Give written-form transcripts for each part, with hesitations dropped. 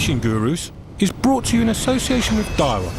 Fishing Gurus is brought to you in association with Daiwa.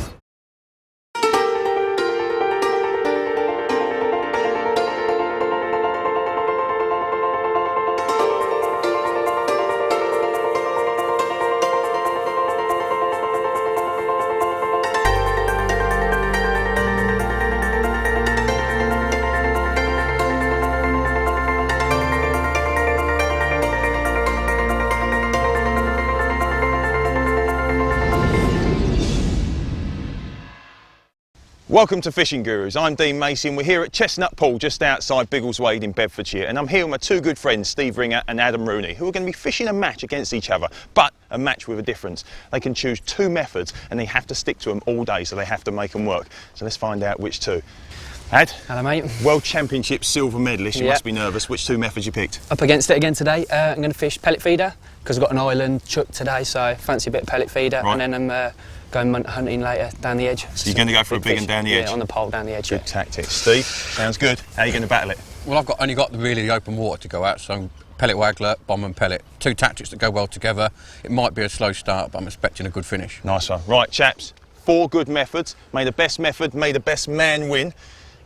Welcome to Fishing Gurus. I'm Dean Macey and we're here at Chestnut Pool just outside Biggleswade in Bedfordshire, and I'm here with my two good friends Steve Ringer and Adam Rooney, who are going to be fishing a match against each other, but a match with a difference. They can choose two methods and they have to stick to them all day, so they have to make them work. So let's find out which two. Ad? Hello mate. World Championship silver medalist, you must be nervous. Which two methods you picked? Up against it again today. I'm going to fish pellet feeder because I've got an island chuck today, so fancy a bit of pellet feeder, right. And then I'm going hunting later down the edge. So you're going to go for a big one down the edge? Yeah, on the pole down the edge. Good tactics. Steve, sounds good. How are you going to battle it? Well, I've only got really the open water to go at, so pellet waggler, bomb and pellet. Two tactics that go well together. It might be a slow start, but I'm expecting a good finish. Nice one. Right, chaps, 4 good methods. May the best method, may the best man win.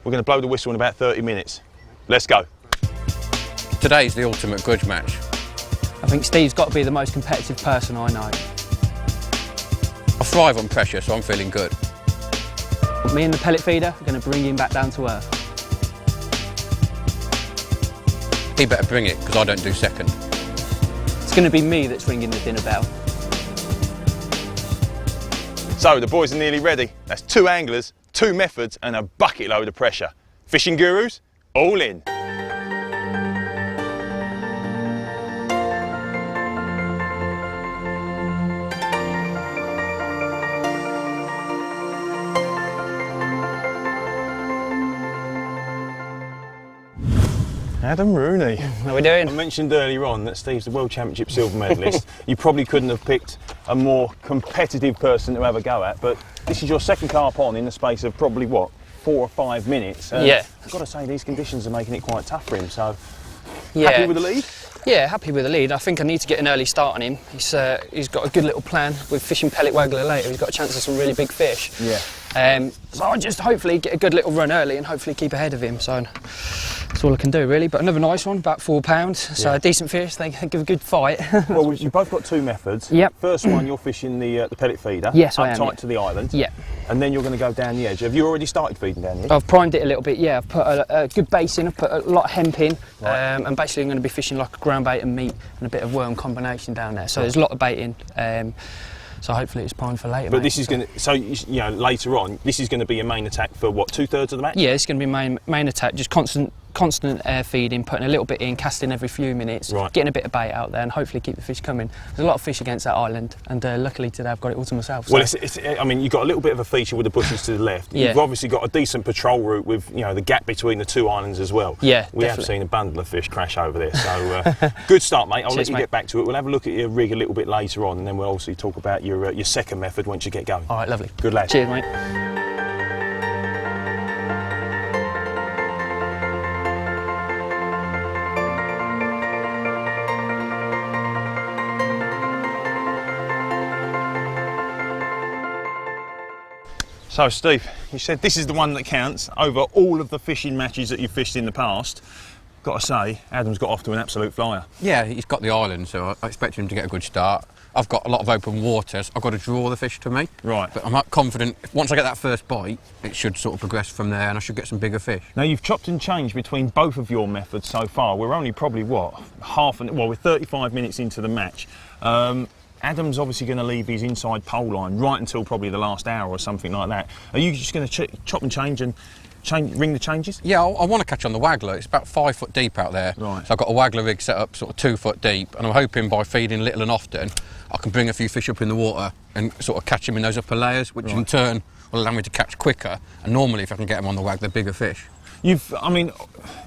We're going to blow the whistle in about 30 minutes. Let's go. Today's the ultimate grudge match. I think Steve's got to be the most competitive person I know. I thrive on pressure, so I'm feeling good. Me and the pellet feeder are going to bring him back down to earth. He better bring it, because I don't do second. It's going to be me that's ringing the dinner bell. So the boys are nearly ready. That's 2 anglers, 2 methods and a bucket load of pressure. Fishing Gurus, all in. Adam Rooney. How are we doing? I mentioned earlier on that Steve's the World Championship silver medalist. You probably couldn't have picked a more competitive person to have a go at, but this is your second carp on in the space of probably, what, 4 or 5 minutes? Yeah. I've got to say, these conditions are making it quite tough for him, so Yeah. happy with the lead? Yeah, happy with the lead. I think I need to get an early start on him. He's got a good little plan with fishing pellet waggler later. He's got a chance of some really big fish. Yeah. So I'll just hopefully get a good little run early and hopefully keep ahead of him. So that's all I can do really. But another nice one, about 4 pounds. So a decent fish. They give a good fight. Well, you've both got 2 methods. Yep. First one, you're fishing the pellet feeder. Yes, I am. Up tight to the island. Yeah. And then you're going to go down the edge. Have you already started feeding down the edge? I've primed it a little bit. Yeah, I've put a good base in. I've put a lot of hemp in, Right. and basically I'm going to be fishing like a ground bait and meat and a bit of worm combination down there. So there's a lot of bait in. So hopefully it's primed for later. But mate. this is going to, so you know, later on, this is going to be your main attack for what, 2/3 of the match? Yeah, it's going to be main attack. Just constant air feeding, putting a little bit in, casting every few minutes, Right. getting a bit of bait out there, and hopefully keep the fish coming. There's a lot of fish against that island, and luckily today I've got it all to myself. Well, so. I mean, you've got a little bit of a feature with the bushes to the left. Yeah. You've obviously got a decent patrol route with, you know, the gap between the 2 islands as well. Yeah, we definitely. have seen a bundle of fish crash over there. So good start, mate. I'll let Cheers, you mate. get back to it. We'll have a look at your rig a little bit later on, and then we'll obviously talk about your second method once you get going. All right, lovely. Good lad. Cheers, mate. So, Steve, you said this is the one that counts over all of the fishing matches that you've fished in the past. Got to say, Adam's got off to an absolute flyer. Yeah, he's got the island, so I expect him to get a good start. I've got a lot of open water, so I've got to draw the fish to me. Right. But I'm confident, once I get that first bite, it should sort of progress from there and I should get some bigger fish. Now, you've chopped and changed between both of your methods so far. We're only probably, what, we're 35 minutes into the match. Adam's obviously going to leave his inside pole line right until probably the last hour or something like that. Are you just going to chop and change and ring the changes? Yeah, I want to catch on the waggler. It's about 5 foot deep out there. Right. So I've got a waggler rig set up sort of 2 foot deep, and I'm hoping by feeding little and often, I can bring a few fish up in the water and sort of catch them in those upper layers, which in turn will allow me to catch quicker. And normally, if I can get them on the waggler, bigger fish. I mean,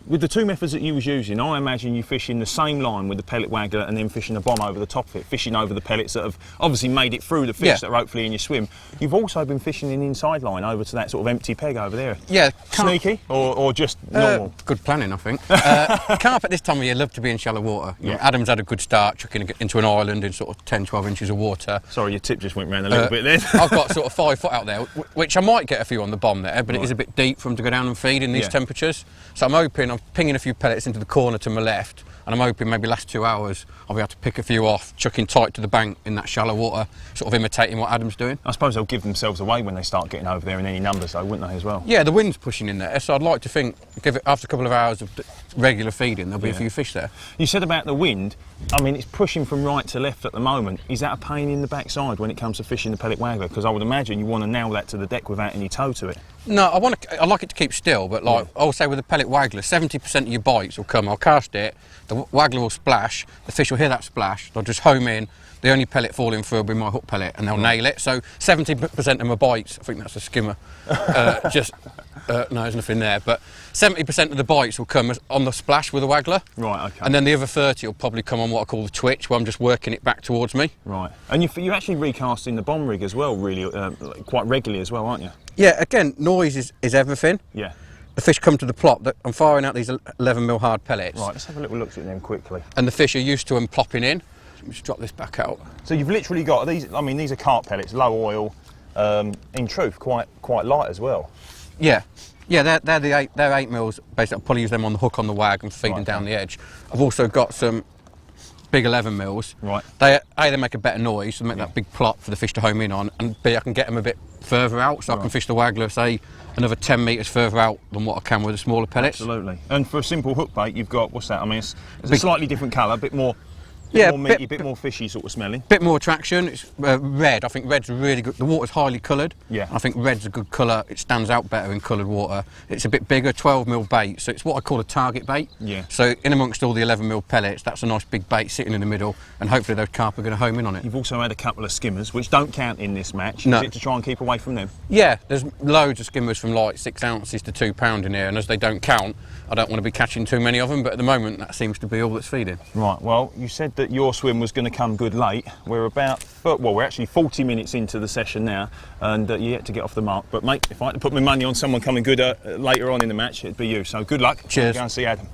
with the two methods that you was using, I imagine you fishing the same line with the pellet waggler and then fishing a bomb over the top of it, fishing over the pellets that have obviously made it through the fish that are hopefully in your swim. You've also been fishing an inside line over to that sort of empty peg over there. Yeah. Sneaky or just normal? Good planning, I think. Carp at this time of year love to be in shallow water. You know, Adam's had a good start chucking into an island in sort of 10-12 inches of water. Sorry, your tip just went round a little bit then. I've got sort of 5 foot out there, which I might get a few on the bomb there, but it is a bit deep for them to go down and feed in these temperatures. So I'm hoping, I'm pinging a few pellets into the corner to my left, and I'm hoping maybe last 2 hours I'll be able to pick a few off, chucking tight to the bank in that shallow water, sort of imitating what Adam's doing. I suppose they'll give themselves away when they start getting over there in any numbers though, wouldn't they, as well? Yeah, the wind's pushing in there, so I'd like to think, give it after a couple of hours of regular feeding, there'll be a few fish there. You said about the wind, I mean, it's pushing from right to left at the moment. Is that a pain in the backside when it comes to fishing the pellet waggler? Because I would imagine you want to nail that to the deck without any toe to it. No, I like it to keep still, but like I'll say with the pellet waggler, 70% of your bites will come. I'll cast it, the waggler will splash, the fish will hear that splash, they'll just home in, the only pellet falling through will be my hook pellet, and they'll nail it. So 70% of my bites, I think that's a skimmer, no, there's nothing there, but 70% of the bites will come on the splash with the waggler. Right, okay. And then the other 30 will probably come on what I call the twitch, where I'm just working it back towards me. Right. And you're actually recasting the bomb rig as well, really, quite regularly as well, aren't you? Yeah, again, noise is everything. Yeah. The fish come to the plop, I'm firing out these 11mm hard pellets. Right, let's have a little look at them quickly. And the fish are used to them plopping in. Let me just drop this back out. So you've literally got these, I mean, these are carp pellets, low oil, in truth, quite light as well. Yeah. Yeah, they're 8 mils. Basically, I'll probably use them on the hook on the wag and feeding down the edge. I've also got some big 11 mils. Right. They make a better noise, so make that big plop for the fish to home in on, and B, I can get them a bit further out, so I can fish the waggler, say, another 10 metres further out than what I can with the smaller pellets. Absolutely. And for a simple hook bait, you've got, what's that? I mean, it's a slightly different colour, a bit more more meaty, bit more fishy sort of smelling. Bit more attraction. It's red. I think red's really good. The water's highly coloured. Yeah. I think red's a good colour. It stands out better in coloured water. It's a bit bigger, 12mm bait, so it's what I call a target bait. Yeah. So in amongst all the 11mm pellets, that's a nice big bait sitting in the middle, and hopefully those carp are going to home in on it. You've also had a couple of skimmers, which don't count in this match. No. Is it to try and keep away from them? Yeah, there's loads of skimmers from like 6 ounces to £2 in here, and as they don't count, I don't want to be catching too many of them, but at the moment that seems to be all that's feeding. Right, well, you said that your swim was going to come good late. We're we're actually 40 minutes into the session now, and you're yet to get off the mark. But mate, if I had to put my money on someone coming good later on in the match, it'd be you. So good luck. Cheers. Go and see Adam.